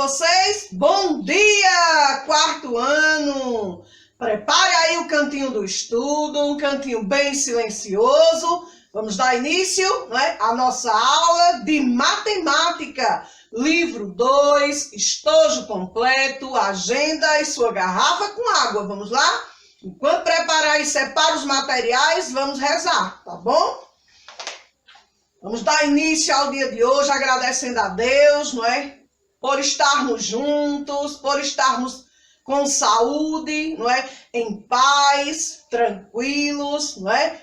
vocês? Bom dia, quarto ano! Prepare aí o cantinho do estudo, um cantinho bem silencioso. Vamos dar início, à nossa aula de matemática. Livro 2, estojo completo, agenda e sua garrafa com água. Vamos lá? Enquanto preparar e separa os materiais, vamos rezar, tá bom? Vamos dar início ao dia de hoje agradecendo a Deus, por estarmos juntos, por estarmos com saúde, em paz, tranquilos,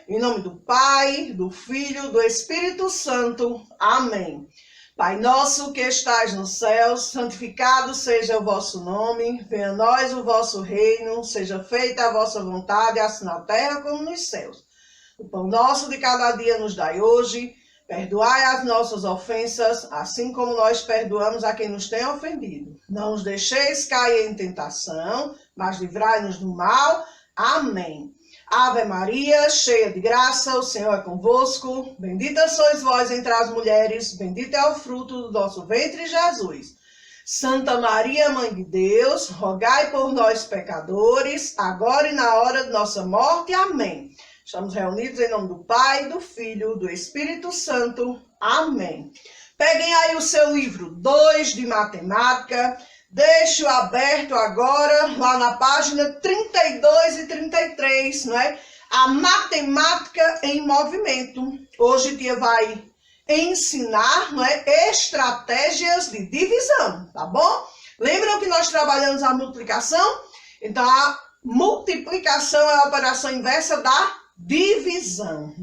em nome do Pai, do Filho, do Espírito Santo. Amém. Pai nosso que estais nos céus, santificado seja o vosso nome, venha a nós o vosso reino, seja feita a vossa vontade, assim na terra como nos céus. O pão nosso de cada dia nos dai hoje. Perdoai as nossas ofensas, assim como nós perdoamos a quem nos tem ofendido. Não nos deixeis cair em tentação, mas livrai-nos do mal. Amém. Ave Maria, cheia de graça, o Senhor é convosco. Bendita sois vós entre as mulheres, bendito é o fruto do nosso ventre, Jesus. Santa Maria, Mãe de Deus, rogai por nós, pecadores, agora e na hora de nossa morte. Amém. Estamos reunidos em nome do Pai, do Filho, do Espírito Santo. Amém. Peguem aí o seu livro 2 de matemática. Deixo aberto agora, lá na página 32 e 33, A matemática em movimento. Hoje o dia vai ensinar, estratégias de divisão, tá bom? Lembram que nós trabalhamos a multiplicação? Então, a multiplicação é a operação inversa da divisão,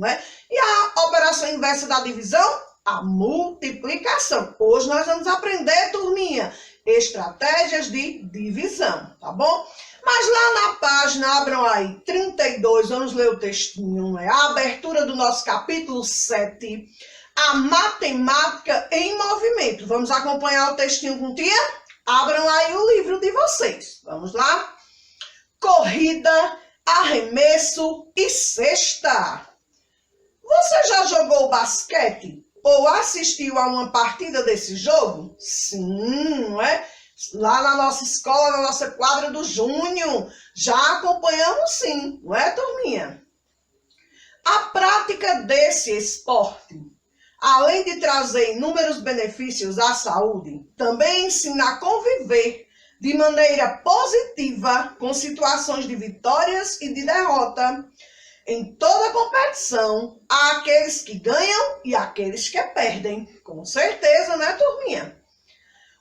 E a operação inversa da divisão? A multiplicação. Hoje nós vamos aprender, turminha, estratégias de divisão, tá bom? Mas lá na página, abram aí, 32, vamos ler o textinho, A abertura do nosso capítulo 7, a matemática em movimento. Vamos acompanhar o textinho com tia? Abram aí o livro de vocês. Vamos lá? Corrida, arremesso e cesta. Você já jogou basquete ou assistiu a uma partida desse jogo? Sim, Lá na nossa escola, na nossa quadra do Júnior, já acompanhamos sim, turminha? A prática desse esporte, além de trazer inúmeros benefícios à saúde, também ensina a conviver de maneira positiva com situações de vitórias e de derrota. Em toda competição, há aqueles que ganham e aqueles que perdem. Com certeza, turminha?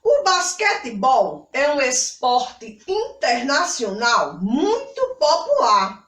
O basquetebol é um esporte internacional muito popular,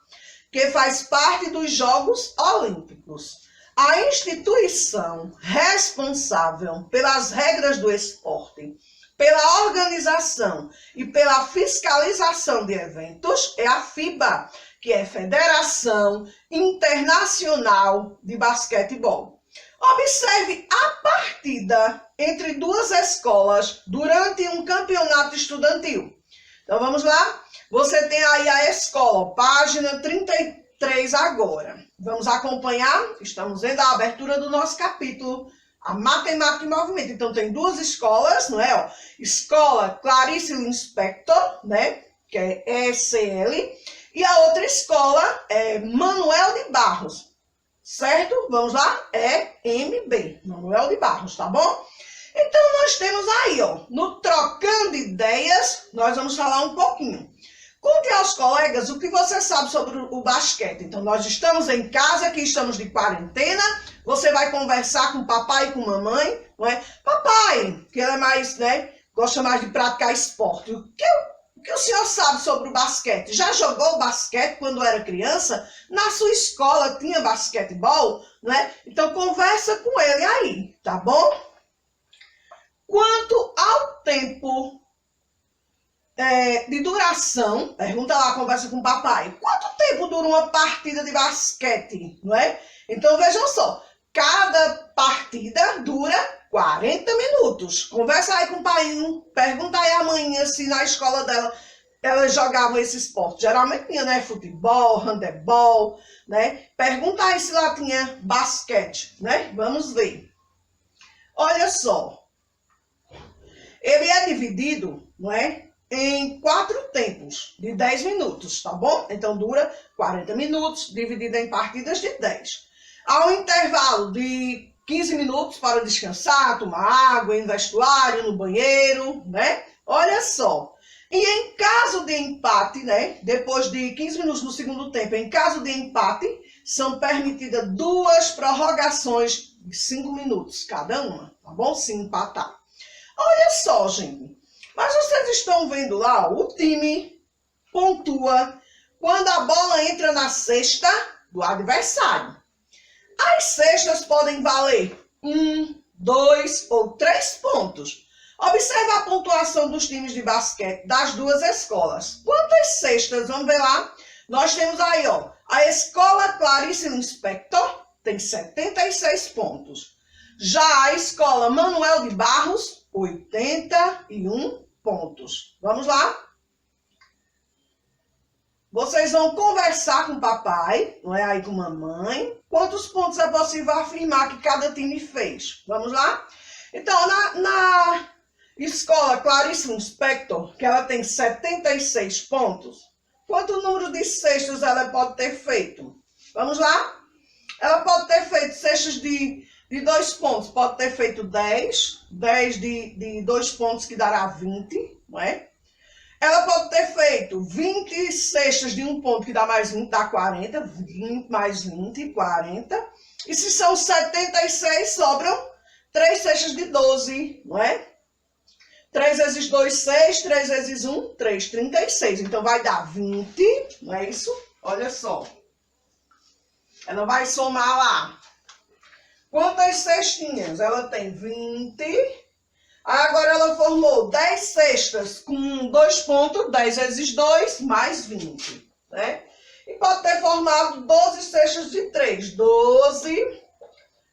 que faz parte dos Jogos Olímpicos. A instituição responsável pelas regras do esporte, pela organização e pela fiscalização de eventos é a FIBA, que é Federação Internacional de Basquetebol. Observe a partida entre duas escolas durante um campeonato estudantil. Então vamos lá? Você tem aí a escola, página 33 agora. Vamos acompanhar? Estamos vendo a abertura do nosso capítulo. A matemática em movimento. Então, tem duas escolas, Escola Clarice Lispector, que é ECL, e a outra escola é Manuel de Barros, certo? Vamos lá? É MB, Manuel de Barros, tá bom? Então, nós temos aí, no Trocando Ideias, nós vamos falar um pouquinho. Conte aos colegas o que você sabe sobre o basquete. Então, nós estamos em casa, aqui estamos de quarentena. Você vai conversar com o papai e com a mamãe, Papai, que ele é mais, gosta mais de praticar esporte. O que o senhor sabe sobre o basquete? Já jogou basquete quando era criança? Na sua escola tinha basquetebol, Então, conversa com ele aí, tá bom? Quanto ao tempo de duração, pergunta lá, conversa com o papai. Quanto tempo dura uma partida de basquete, Então, vejam só, cada partida dura 40 minutos. Conversa aí com o pai, pergunta aí amanhã se na escola dela elas jogavam esse esporte. Geralmente tinha, futebol, handebol, Pergunta aí se lá tinha basquete, Vamos ver. Olha só. ele é dividido, não é? Em 4 tempos de 10 minutos, tá bom? Então dura 40 minutos, dividido em partidas de 10. Há um intervalo de 15 minutos para descansar, tomar água, ir no vestuário, no banheiro, né? Olha só. E em caso de empate, né? Depois de 15 minutos no segundo tempo, em caso de empate, são permitidas 2 prorrogações de 5 minutos cada uma, tá bom? Se empatar. Olha só, gente. Mas vocês estão vendo lá, o time pontua quando a bola entra na cesta do adversário. As cestas podem valer 1, 2 ou 3 pontos. Observe a pontuação dos times de basquete das duas escolas. Quantas cestas? Vamos ver lá. Nós temos aí, ó, a escola Clarice Lispector tem 76 pontos. Já a escola Manuel de Barros, 81 pontos. Vamos lá? Vocês vão conversar com o papai, não é aí com mamãe. Quantos pontos é possível afirmar que cada time fez? Vamos lá? Então, na escola Clarice Lispector, que ela tem 76 pontos, quanto número de cestas ela pode ter feito? Vamos lá? Ela pode ter feito cestas de 2 pontos, pode ter feito 10 de 2 pontos que dará 20, não é? Ela pode ter feito 20 cestas de 1 ponto, que dá mais 20, dá 40, 20 mais 20, 40. E se são 76, sobram 3 cestas de 12, não é? 3 vezes 2, 6, 3 vezes 1, 3, 36. Então vai dar 20, não é isso? Olha só. Ela vai somar lá. Quantas cestinhas? Ela tem 20. Agora ela formou 10 cestas com 2 pontos, 10 vezes 2, mais 20. Né? E pode ter formado 12 cestas de 3. 12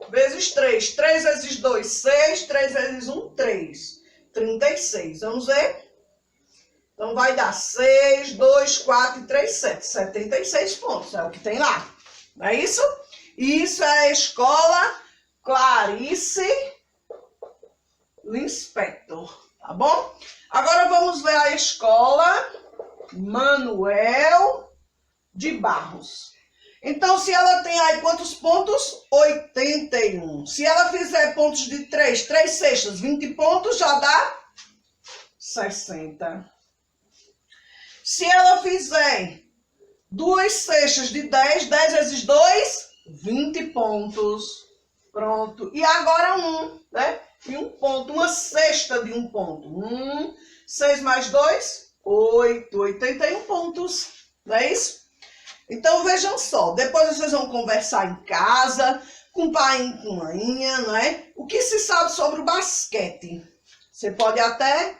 vezes 3. 3 vezes 2, 6. 3 vezes 1, 3. 36. Vamos ver? Então vai dar 6, 2, 4 e 3, 7. 76 pontos. É o que tem lá. Não é isso? Isso é a escola Clarice Lispector, tá bom? Agora vamos ver a escola Manuel de Barros. Então, se ela tem aí quantos pontos? 81. Se ela fizer pontos de 3 cestas, 20 pontos, já dá 60. Se ela fizer 2 cestas de 10 vezes 2, 20 pontos. Pronto. E agora 1, né? E 1 ponto, uma cesta de 1 ponto. 6 mais 2, 8. 81 pontos. Não é isso? Então, vejam só. Depois vocês vão conversar em casa, com o pai e com a mãinha, não é? O que se sabe sobre o basquete? Você pode até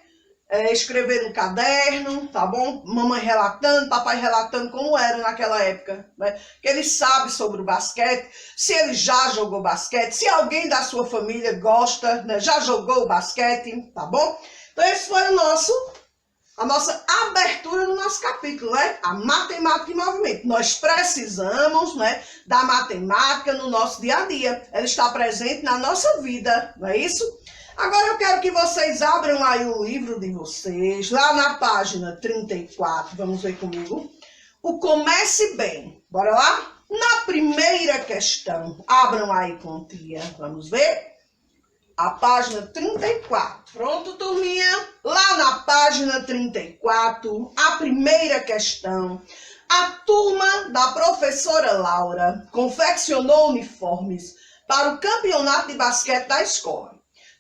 escrever no caderno, tá bom? Mamãe relatando, papai relatando como era naquela época, né? Que ele sabe sobre o basquete, se ele já jogou basquete, se alguém da sua família gosta, né? Já jogou basquete, tá bom? Então esse foi a nossa abertura do nosso capítulo, né? A matemática em movimento. Nós precisamos, né, da matemática no nosso dia a dia. Ela está presente na nossa vida, não é isso? Agora eu quero que vocês abram aí o livro de vocês, lá na página 34, vamos ver comigo. O Comece Bem. Bora lá? Na primeira questão, abram aí com tia, vamos ver? A página 34. Pronto, turminha? Lá na página 34, a primeira questão. A turma da professora Laura confeccionou uniformes para o campeonato de basquete da escola,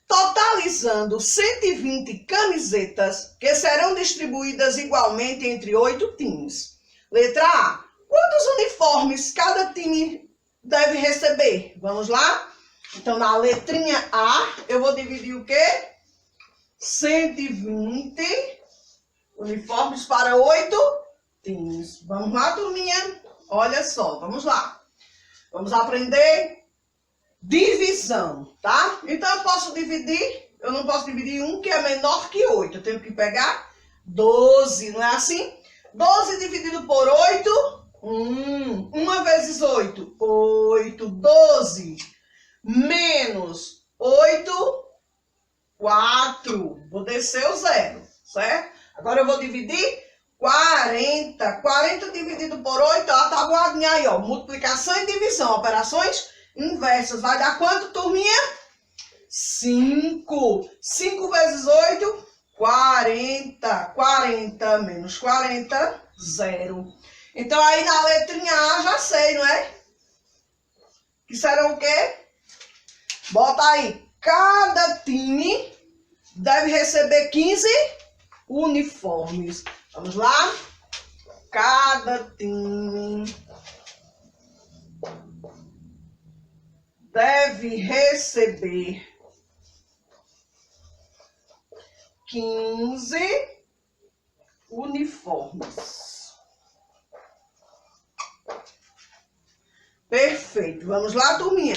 totalizando 120 camisetas que serão distribuídas igualmente entre 8 times. Letra A. Quantos uniformes cada time deve receber? Vamos lá? Então, na letrinha A, eu vou dividir o quê? 120 uniformes para 8 times. Vamos lá, turminha? Olha só, vamos lá. Vamos aprender divisão, tá? Então, eu posso dividir, eu não posso dividir um que é menor que 8. Eu tenho que pegar 12, não é assim? 12 dividido por 8, 1. 1 vezes 8, 8. 12 menos 8, 4. Vou 40 dividido por 8, ó, a tabuadinha aí, ó. Multiplicação e divisão, operações inversas. Vai dar quanto, turminha? 5. 5 vezes 8, 40. 40 menos 40, 0. Então, aí na letrinha A, já sei, não é? Que será o quê? Bota aí. Cada time deve receber 15 uniformes. Vamos lá? Cada time deve receber 15 uniformes. Perfeito. Vamos lá, turminha?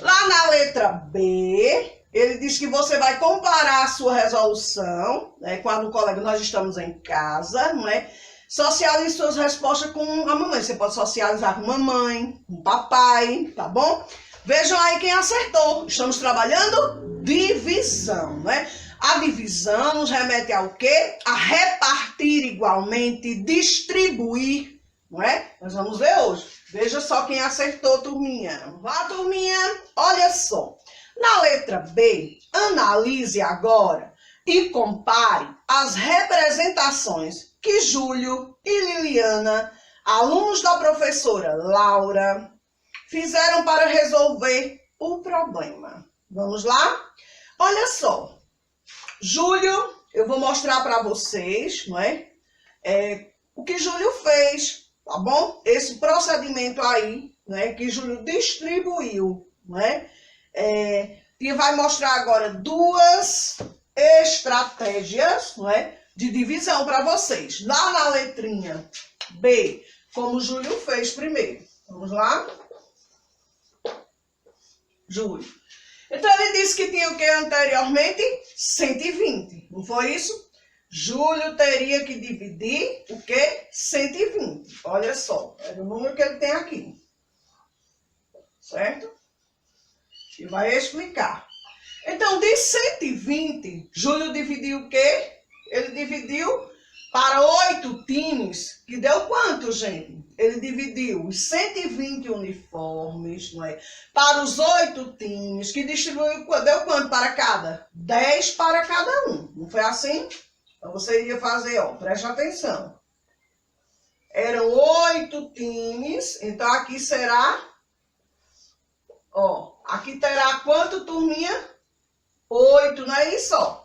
Lá na letra B, ele diz que você vai comparar a sua resolução, né? Quando o colega, nós estamos em casa, não é? Socialize suas respostas com a mamãe. Você pode socializar com mamãe, com papai, tá bom? Vejam aí quem acertou. Estamos trabalhando divisão, né? A divisão nos remete ao quê? A repartir igualmente, distribuir, não é? Nós vamos ver hoje. Veja só quem acertou, turminha. Vá, turminha. Olha só. Na letra B, analise agora e compare as representações que Júlio e Liliana, alunos da professora Laura, fizeram para resolver o problema. Vamos lá? Olha só. Júlio, eu vou mostrar para vocês, não é? O que Júlio fez, tá bom? Esse procedimento aí, né, que Júlio distribuiu, não é? E vai mostrar agora duas estratégias, não é, de divisão para vocês. Lá na letrinha B, como o Júlio fez primeiro. Vamos lá? Júlio. Então, ele disse que tinha o que anteriormente? 120. Não foi isso? Júlio teria que dividir o que? 120. Olha só, era o número que ele tem aqui. Certo? E vai explicar. Então, de 120, Júlio dividiu o quê? Ele dividiu para 8 times, que deu quanto, gente? Ele dividiu os 120 uniformes, não é? Para os 8 times, que distribuiu, deu quanto para cada? 10 para cada um. Não foi assim? Então, você iria fazer, ó, preste atenção. Eram 8 times, então aqui será, ó, aqui terá quanto, turminha? 8, não é isso, ó?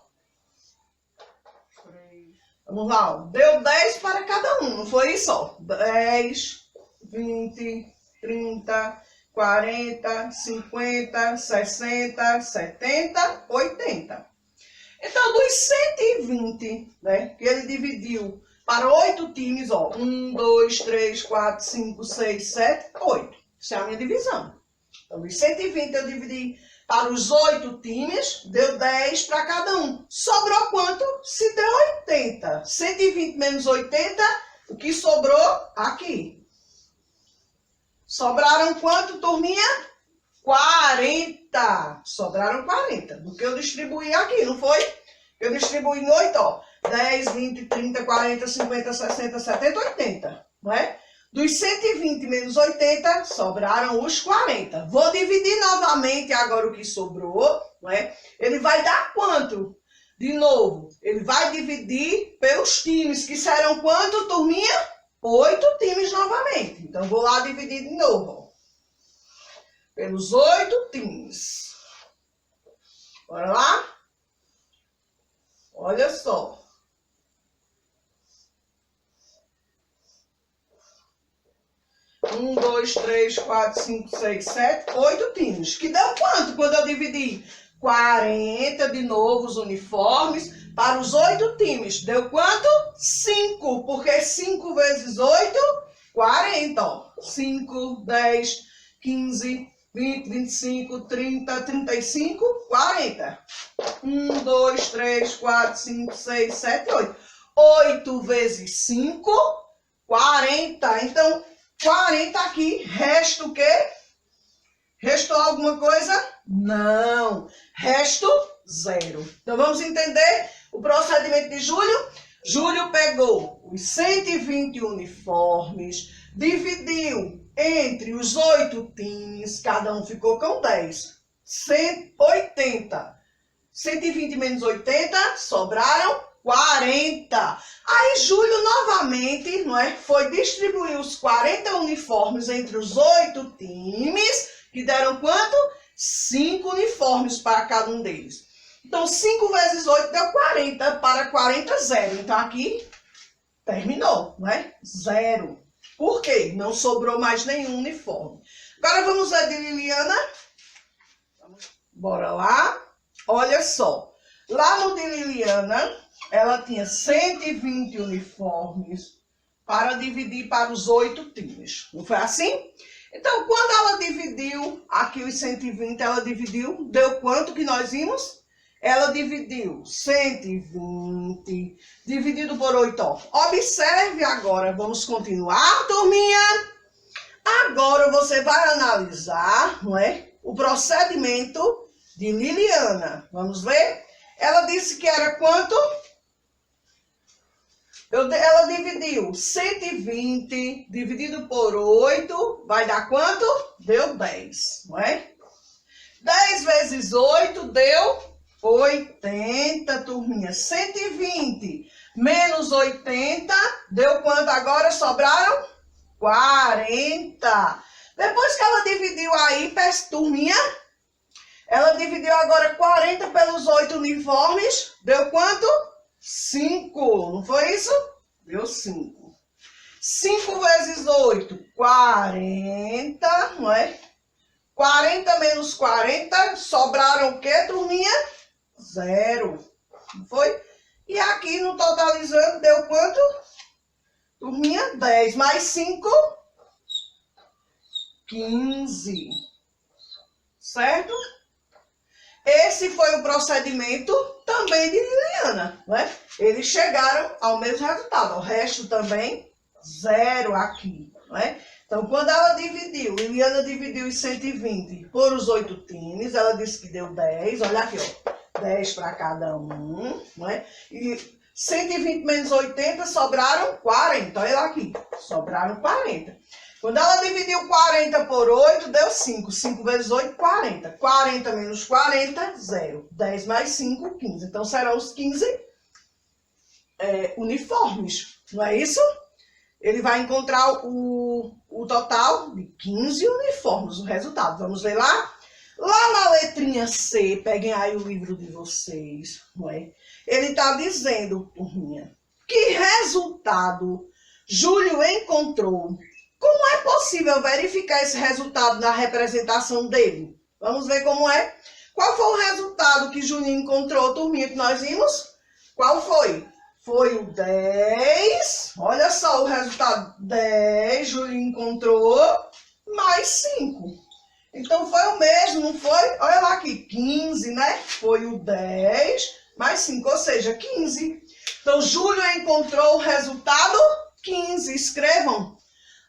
Vamos lá, ó. Deu 10 para cada um, não foi isso, ó? 10, 20, 30, 40, 50, 60, 70, 80. Então, dos 120, né, que ele dividiu para 8 times, ó. 1, 2, 3, 4, 5, 6, 7, 8. Isso é a minha divisão. Então, dos 120 eu dividi para os 8 times, deu 10 para cada um. Sobrou quanto? Se deu 80. 120 menos 80, o que sobrou? Aqui. Sobraram quanto, turminha? 40. Sobraram 40. Do que eu distribuí aqui, não foi? Eu distribuí em 8, ó. 10, 20, 30, 40, 50, 60, 70, 80. Não é? Dos 120 menos 80, sobraram os 40. Vou dividir novamente agora o que sobrou, não é? Ele vai dar quanto? De novo, ele vai dividir pelos times, que serão quanto, turminha? 8 times novamente. Então, vou lá dividir de novo, ó. Pelos 8 times. Bora lá? Olha só. 1, 2, 3, 4, 5, 6, 7, 8 times. Que deu quanto quando eu dividi? 40 de novo os uniformes para os 8 times. Deu quanto? 5, porque 5 vezes 8, 40. Ó. 5, 10, 15, 20, 25, 30, 35, 40. 1, 2, 3, 4, 5, 6, 7, 8. 8 vezes 5, 40. Então, 40 aqui, resta o quê? Restou alguma coisa? Não. Resto 0. Então, vamos entender o procedimento de Júlio. Júlio pegou os 120 uniformes, dividiu entre os 8 times, cada um ficou com 10. 180. 120 menos 80, sobraram 40. Aí Júlio novamente, não é, foi distribuir os 40 uniformes entre os 8 times, que deram quanto? 5 uniformes para cada um deles. Então 5 vezes 8 deu 40, para 40, 0. Então aqui terminou, não é? 0. Por quê? Não sobrou mais nenhum uniforme. Agora vamos ver de Liliana. Bora lá. Olha só. Lá no de Liliana, ela tinha 120 uniformes para dividir para os 8 times. Não foi assim? Então, quando ela dividiu aqui os 120, ela dividiu, deu quanto que nós vimos? Ela dividiu 120, dividido por 8. Ó. Observe agora, vamos continuar, turminha? Agora você vai analisar, não é, o procedimento de Liliana. Vamos ver? Ela disse que era quanto? Ela dividiu 120 dividido por 8, vai dar quanto? Deu 10, não é? 10 vezes 8 deu 80, turminha. 120 menos 80 deu quanto agora? Sobraram 40. Depois que ela dividiu aí, turminha, ela dividiu agora 40 pelos 8 uniformes, deu quanto? 5, não foi isso? Deu 5. 5 vezes 8, 40, não é? 40 menos 40, sobraram o quê, turminha? 0, não foi? E aqui no totalizando deu quanto? Turminha, 10 mais 5, 15, certo? Esse foi o procedimento também de Liliana, né? Eles chegaram ao mesmo resultado. O resto também, 0 aqui, né? Então, quando ela dividiu, Liliana dividiu os 120 por os 8 times, ela disse que deu 10. Olha aqui, ó, 10 para cada um, né? E 120 menos 80 sobraram 40. Olha lá aqui, sobraram 40. Quando ela dividiu 40 por 8, deu 5. 5 vezes 8, 40. 40 menos 40, 0. 10 mais 5, 15. Então, serão os 15 uniformes, não é isso? Ele vai encontrar o total de 15 uniformes, o resultado. Vamos ver lá? Lá na letrinha C, peguem aí o livro de vocês, não é? Ele está dizendo, turminha, que resultado Júlio encontrou. Como é possível verificar esse resultado na representação dele? Vamos ver como é. Qual foi o resultado que Júlio encontrou, turminha, que nós vimos? Qual foi? Foi o 10. Olha só o resultado. 10, Júlio encontrou, mais 5. Então foi o mesmo, não foi? Olha lá aqui, 15, né? Foi o 10, mais 5, ou seja, 15. Então, Júlio encontrou o resultado 15. Escrevam.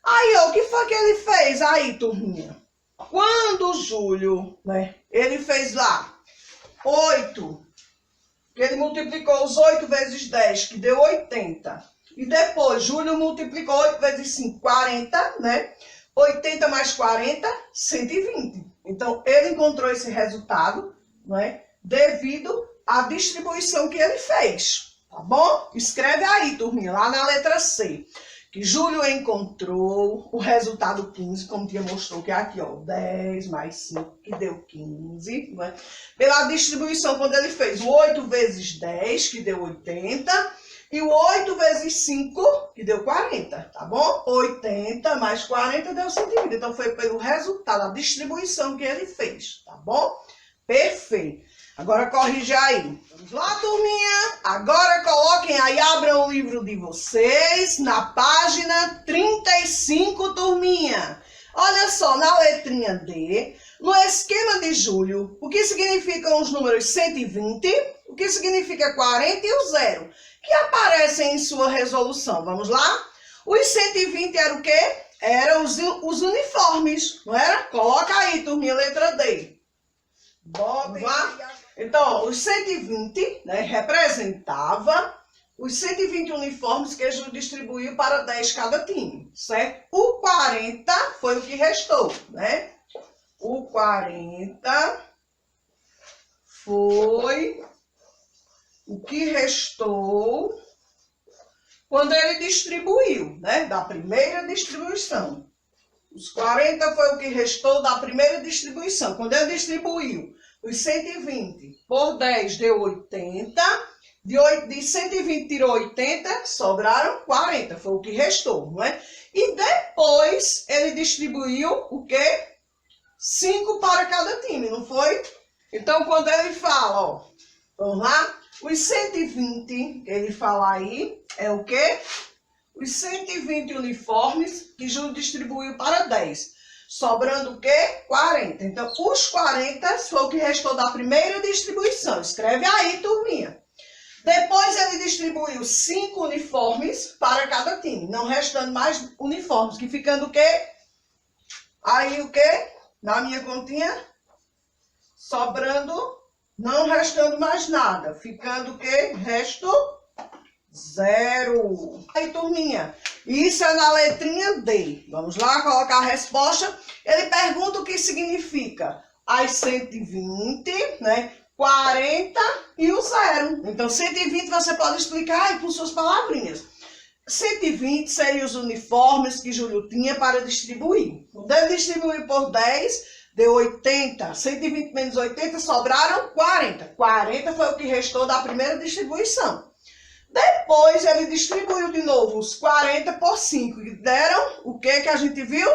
Aí, ó, o que foi que ele fez aí, turminha? Quando o Júlio, né, ele fez lá 8, que ele multiplicou os 8 vezes 10, que deu 80. E depois, Júlio multiplicou 8 vezes 5, 40, né? 80 mais 40, 120. Então, ele encontrou esse resultado, né, devido à distribuição que ele fez, tá bom? Escreve aí, turminha, lá na letra C. Que Júlio encontrou o resultado 15, como tia mostrou, que é aqui, ó, 10 mais 5, que deu 15, né? Pela distribuição, quando ele fez o 8 vezes 10, que deu 80, e o 8 vezes 5, que deu 40, tá bom? 80 mais 40 deu 120, então foi pelo resultado, a distribuição que ele fez, tá bom? Perfeito. Agora corrige aí. Vamos lá, turminha? Agora coloquem aí, abram o livro de vocês na página 35, turminha. Olha só, na letrinha D, no esquema de Júlio, o que significam os números 120, o que significa 40 e o 0, que aparecem em sua resolução. Vamos lá? Os 120 era o quê? Eram os uniformes, não era? Coloca aí, turminha, letra D. Vamos lá? Então, os 120, né, representava os 120 uniformes que Júlio distribuiu para 10 cada time, certo? O 40 foi o que restou, né? O 40 foi o que restou quando ele distribuiu, né? Da primeira distribuição. Os 40 foi o que restou da primeira distribuição. Quando ele distribuiu os 120 por 10 deu 80. De 120 tirou 80, sobraram 40. Foi o que restou, não é? E depois ele distribuiu o quê? 5 para cada time, não foi? Então, quando ele fala, ó, vamos lá? Os 120 que ele fala aí é o quê? Os 120 uniformes que Júlio distribuiu para 10. Sobrando o quê? 40. Então, os 40 foi o que restou da primeira distribuição. Escreve aí, turminha. Depois ele distribuiu 5 uniformes para cada time, não restando mais uniformes, que ficando o quê? Aí o quê? Na minha continha, sobrando, não restando mais nada, ficando o quê? Resto 0. Aí, turminha, isso é na letrinha D. Vamos lá colocar a resposta. Ele pergunta o que significa as 120, né? 40 e o 0. Então, 120 você pode explicar aí com suas palavrinhas. 120 seriam os uniformes que Júlio tinha para distribuir. Quando ele distribuiu por 10, deu 80. 120 menos 80, sobraram 40. 40 foi o que restou da primeira distribuição. Depois, ele distribuiu de novo os 40 por 5. E deram o que a gente viu?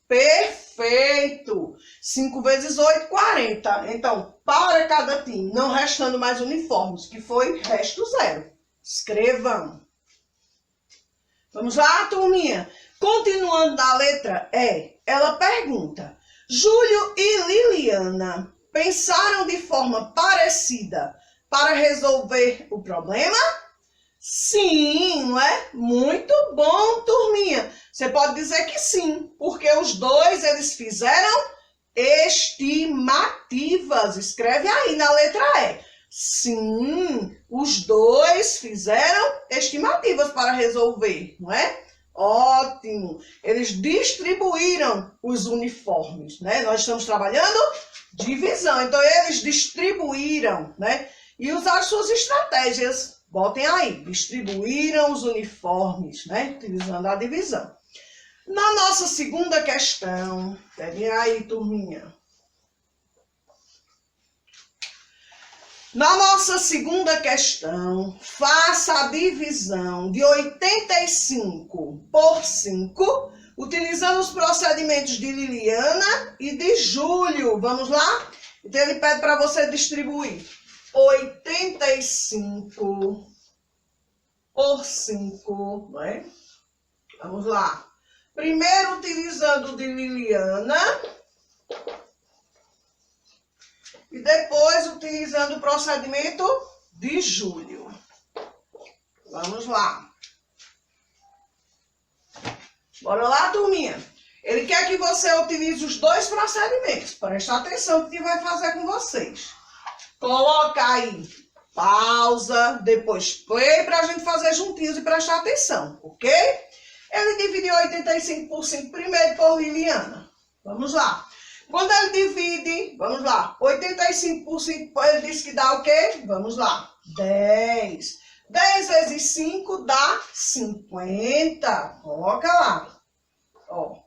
Perfeito! 5 vezes 8, 40. Então, para cada time, não restando mais uniformes, que foi resto 0. Escrevam. Vamos lá, turminha? Continuando na letra E, ela pergunta: Júlio e Liliana pensaram de forma parecida para resolver o problema? Sim, não é? Muito bom, turminha. Você pode dizer que sim, porque os dois, eles fizeram estimativas. Escreve aí na letra E. Sim, os dois fizeram estimativas para resolver, não é? Ótimo. Eles distribuíram os uniformes, né? Nós estamos trabalhando divisão. Então, eles distribuíram, né? E usaram suas estratégias. Botem aí, distribuíram os uniformes, né? Utilizando a divisão. Na nossa segunda questão, peguem aí, turminha. Na nossa segunda questão, faça a divisão de 85 por 5, utilizando os procedimentos de Liliana e de Júlio. Vamos lá? Então, ele pede para você distribuir 85 por 5, né? Vamos lá. Primeiro, utilizando o de Liliana. E depois, utilizando o procedimento de Júlio. Vamos lá. Bora lá, turminha. Ele quer que você utilize os dois procedimentos. Presta atenção no que vai fazer com vocês. Coloca aí pausa, depois play para a gente fazer juntinhos e prestar atenção, ok? Ele dividiu 85 por 5 primeiro por Liliana. Vamos lá. Quando ele divide, vamos lá, 85 por 5, ele diz que dá o quê? Vamos lá, 10. 10 vezes 5 dá 50. Coloca lá. Ó.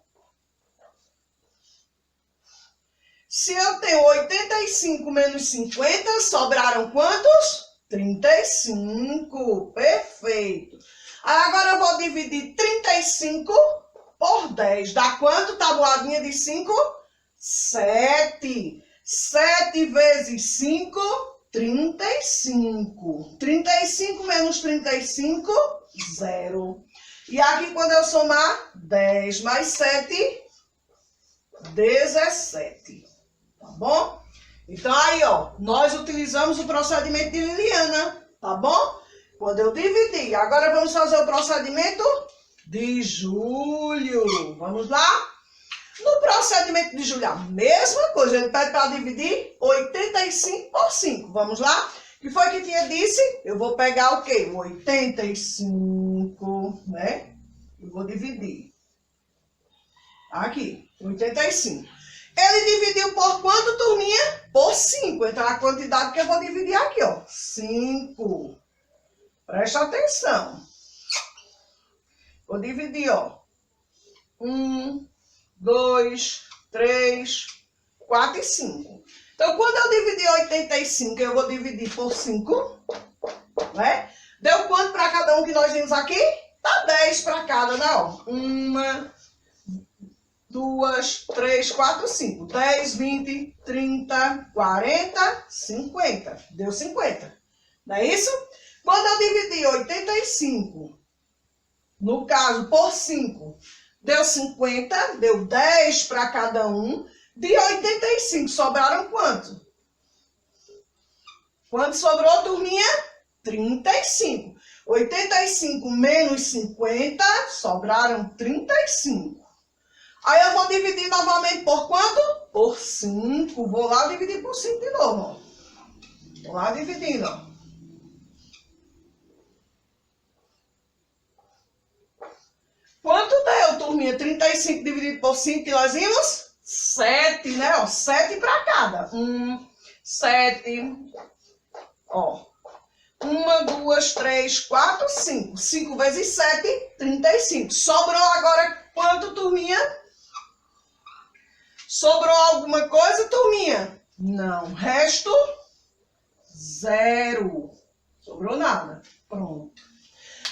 Se eu tenho 85 menos 50, sobraram quantos? 35. Perfeito. Aí agora eu vou dividir 35 por 10. Dá quanto, tabuadinha de 5? 7. 7 vezes 5, 35. 35 menos 35, 0. E aqui, quando eu somar, 10 mais 7, 17. Tá bom? Então, aí, ó, nós utilizamos o procedimento de Liliana, tá bom? Quando eu dividi. Agora, vamos fazer o procedimento de Júlio. Vamos lá? No procedimento de Júlio, a mesma coisa. Ele pede para dividir 85 por 5. Vamos lá? O que foi que tinha disse? Eu vou pegar o quê? 85, né? Eu vou dividir. Aqui, 85. Ele dividiu por quanto, turminha? Por 5. Então, a quantidade que eu vou dividir aqui, ó. 5. Presta atenção. Vou dividir, ó. 1, 2, 3, 4 e 5. Então, quando eu dividir 85, eu vou dividir por 5, né? Deu quanto para cada um que nós vimos aqui? Dá 10 para cada, não? 1, 2, 3, 4, 5. 10, 20, 30, 40, 50. Deu 50. Não é isso? Quando eu dividi 85, no caso, por 5, deu 50, deu 10 para cada um. De 85, sobraram quanto? Quanto sobrou, turminha? 35. 85 menos 50, sobraram 35. Aí eu vou dividir novamente por quanto? Por 5. Vou lá dividir por 5 de novo, ó. Vou lá dividindo, ó. Quanto deu, turminha? 35 dividido por 5 que nós vimos? 7, né? Ó, 7 para cada. 7. Ó. 1, 2, 3, 4, 5. 5 vezes 7, 35. Sobrou agora quanto, turminha? Sobrou alguma coisa, turminha? Não. Resto, 0. Sobrou nada. Pronto.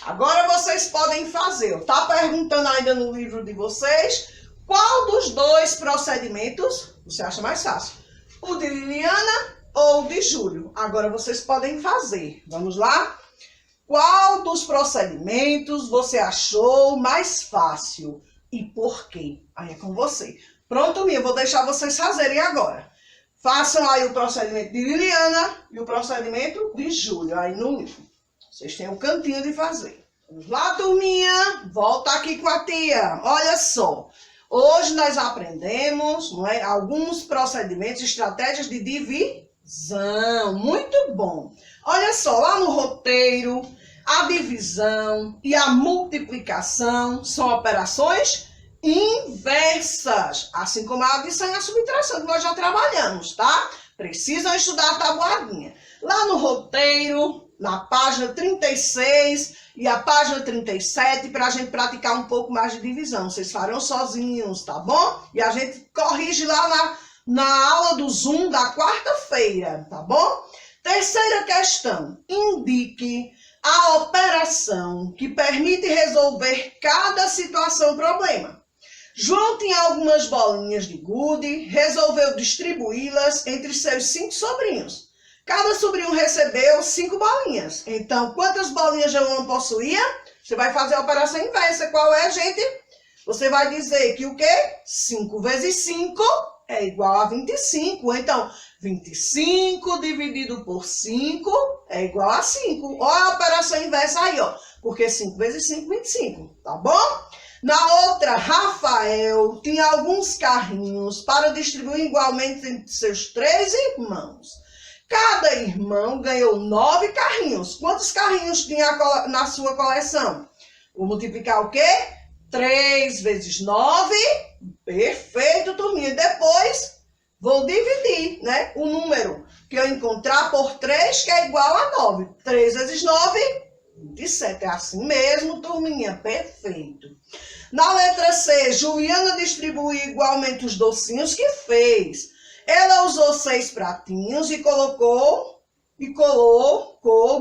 Agora vocês podem fazer. Tá perguntando ainda no livro de vocês qual dos dois procedimentos você acha mais fácil? O de Liliana ou o de Júlio? Agora vocês podem fazer. Vamos lá? Qual dos procedimentos você achou mais fácil e por quê? Aí é com você. Pronto, minha, eu vou deixar vocês fazerem agora. Façam aí o procedimento de Liliana e o procedimento de Júlio aí no livro. Vocês têm um cantinho de fazer. Vamos lá, turminha? Volta aqui com a tia. Olha só. Hoje nós aprendemos, não é, alguns procedimentos, estratégias de divisão. Muito bom. Olha só, lá no roteiro, a divisão e a multiplicação são operações inversas. Assim como a adição e a subtração, que nós já trabalhamos, tá? Precisam estudar a tabuadinha. Lá no roteiro, na página 36 e a página 37, para a gente praticar um pouco mais de divisão. Vocês farão sozinhos, tá bom? E a gente corrige lá na aula do Zoom da quarta-feira, tá bom? Terceira questão. Indique a operação que permite resolver cada situação problema. João tinha algumas bolinhas de gude, resolveu distribuí-las entre seus 5 sobrinhos. Cada sobrinho recebeu 5 bolinhas. Então, quantas bolinhas João possuía? Você vai fazer a operação inversa. Qual é, gente? Você vai dizer que o quê? 5 vezes 5 é igual a 25. Então, 25 dividido por 5 é igual a 5. Olha a operação inversa aí, ó. Porque 5 vezes 5, 25. Tá bom? Na outra, Rafael tinha alguns carrinhos para distribuir igualmente entre seus 3 irmãos. Cada irmão ganhou 9 carrinhos. Quantos carrinhos tinha na sua coleção? Vou multiplicar o quê? 3 vezes 9. Perfeito, turminha. Depois, vou dividir, né? O número que eu encontrar por 3, que é igual a 9. 3 vezes 9, 27. É assim mesmo, turminha. Perfeito. Na letra C, Juliana distribuiu igualmente os docinhos que fez. Ela usou 6 pratinhos e colocou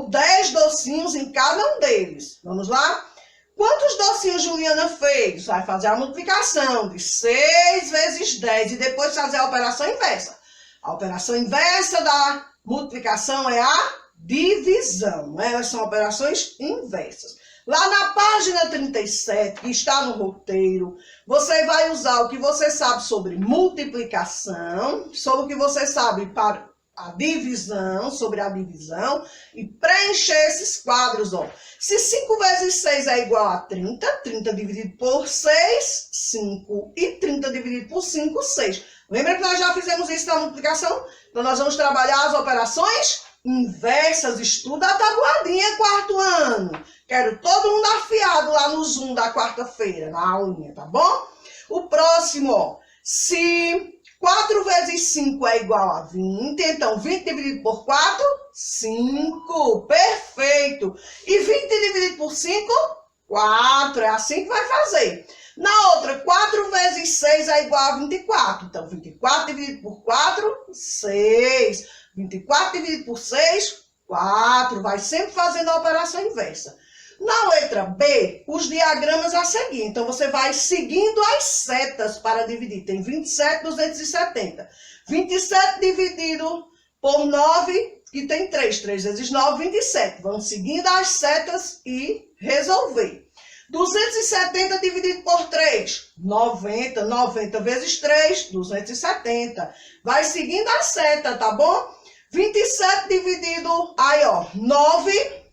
10 docinhos em cada um deles. Vamos lá? Quantos docinhos Juliana fez? Vai fazer a multiplicação de 6 vezes 10 e depois fazer a operação inversa. A operação inversa da multiplicação é a divisão. Elas são operações inversas. Lá na página 37, que está no roteiro, você vai usar o que você sabe sobre multiplicação, sobre o que você sabe para a divisão, sobre a divisão, e preencher esses quadros, ó. Se 5 vezes 6 é igual a 30, 30 dividido por 6, 5, e 30 dividido por 5, 6. Lembra que nós já fizemos isso na multiplicação? Então, nós vamos trabalhar as operações inversas, estuda a tabuadinha, quarto ano. Quero todo mundo afiado lá no Zoom da quarta-feira, na aulinha, tá bom? O próximo, ó, se 4 vezes 5 é igual a 20, então 20 dividido por 4, 5, perfeito. E 20 dividido por 5, 4, é assim que vai fazer. Na outra, 4 vezes 6 é igual a 24, então 24 dividido por 4, 6. 24 dividido por 6, 4. Vai sempre fazendo a operação inversa. Na letra B, os diagramas a seguir. Então, você vai seguindo as setas para dividir. Tem 27, 270. 27 dividido por 9, que tem 3. 3 vezes 9, 27. Vamos seguindo as setas e resolver. 270 dividido por 3, 90. 90 vezes 3, 270. Vai seguindo a seta, tá bom? 27 dividido, aí ó, 9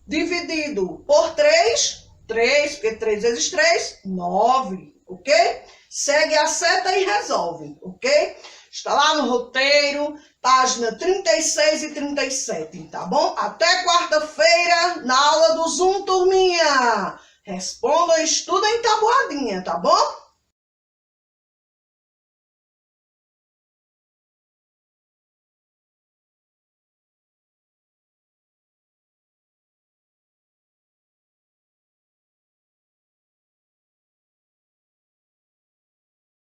dividido por 3, 3, porque 3 vezes 3, 9, ok? Segue a seta e resolve, ok? Está lá no roteiro, página 36 e 37, tá bom? Até quarta-feira, na aula do Zoom, turminha! Respondam e estudem tabuadinha, tá bom?